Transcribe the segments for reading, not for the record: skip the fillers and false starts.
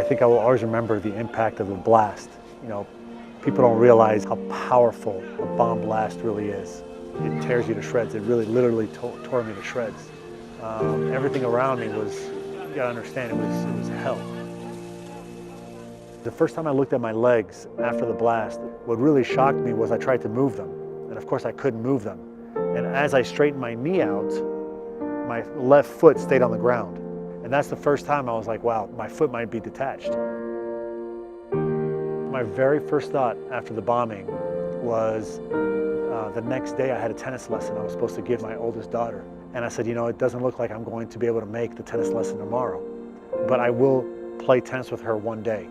think I will always remember the impact of the blast. You know, people don't realize how powerful a bomb blast really is. It tears you to shreds. It really literally tore me to shreds. Everything around me was, you gotta understand, it was hell. The first time I looked at my legs after the blast, what really shocked me was I tried to move them. And of course I couldn't move them. And as I straightened my knee out, my left foot stayed on the ground. And that's the first time I was like, wow, my foot might be detached. My very first thought after the bombing was the next day I had a tennis lesson I was supposed to give my oldest daughter. And I said, you know, it doesn't look like I'm going to be able to make the tennis lesson tomorrow, but I will play tennis with her one day.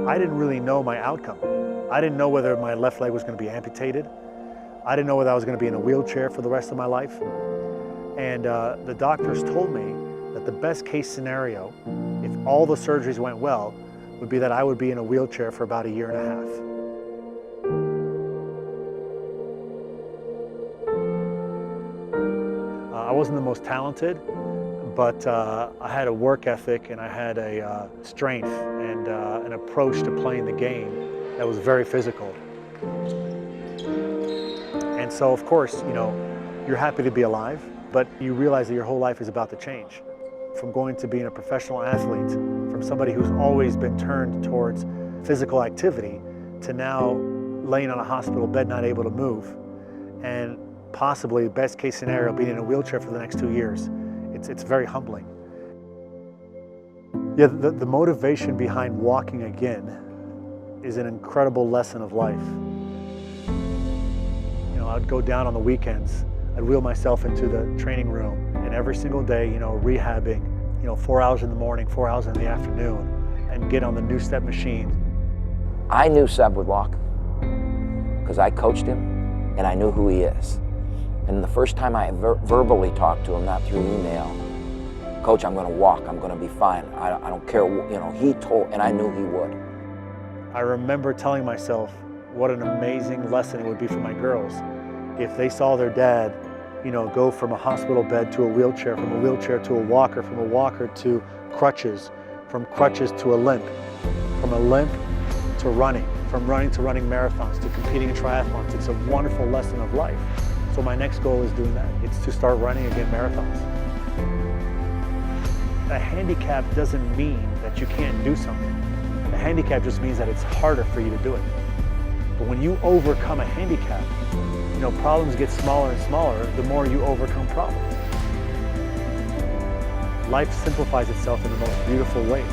I didn't really know my outcome. I didn't know whether my left leg was going to be amputated. I didn't know whether I was going to be in a wheelchair for the rest of my life. And the doctors told me that the best case scenario, if all the surgeries went well, would be that I would be in a wheelchair for about 1.5 years. I wasn't the most talented, but I had a work ethic and I had a strength and an approach to playing the game that was very physical. And so, of course, you know, you're happy to be alive, but you realize that your whole life is about to change. From going to being a professional athlete, from somebody who's always been turned towards physical activity, to now laying on a hospital bed not able to move, and possibly, best case scenario, being in a wheelchair for the next 2 years. It's very humbling. Yeah, the motivation behind walking again is an incredible lesson of life. You know, I'd go down on the weekends, I'd wheel myself into the training room, and every single day, you know, rehabbing, you know, 4 hours in the morning, 4 hours in the afternoon, and get on the NuStep machine. I knew Seb would walk because I coached him and I knew who he is. And the first time I verbally talked to him, not through email, Coach, I'm going to walk, I'm going to be fine. I don't care, you know, he told, and I knew he would. I remember telling myself what an amazing lesson it would be for my girls if they saw their dad, you know, go from a hospital bed to a wheelchair, from a wheelchair to a walker, from a walker to crutches, from crutches to a limp, from a limp to running, from running to running marathons, to competing in triathlons. It's a wonderful lesson of life. So my next goal is doing that. It's to start running again marathons. A handicap doesn't mean that you can't do something. A handicap just means that it's harder for you to do it. But when you overcome a handicap, you know, problems get smaller and smaller the more you overcome problems. Life simplifies itself in the most beautiful ways.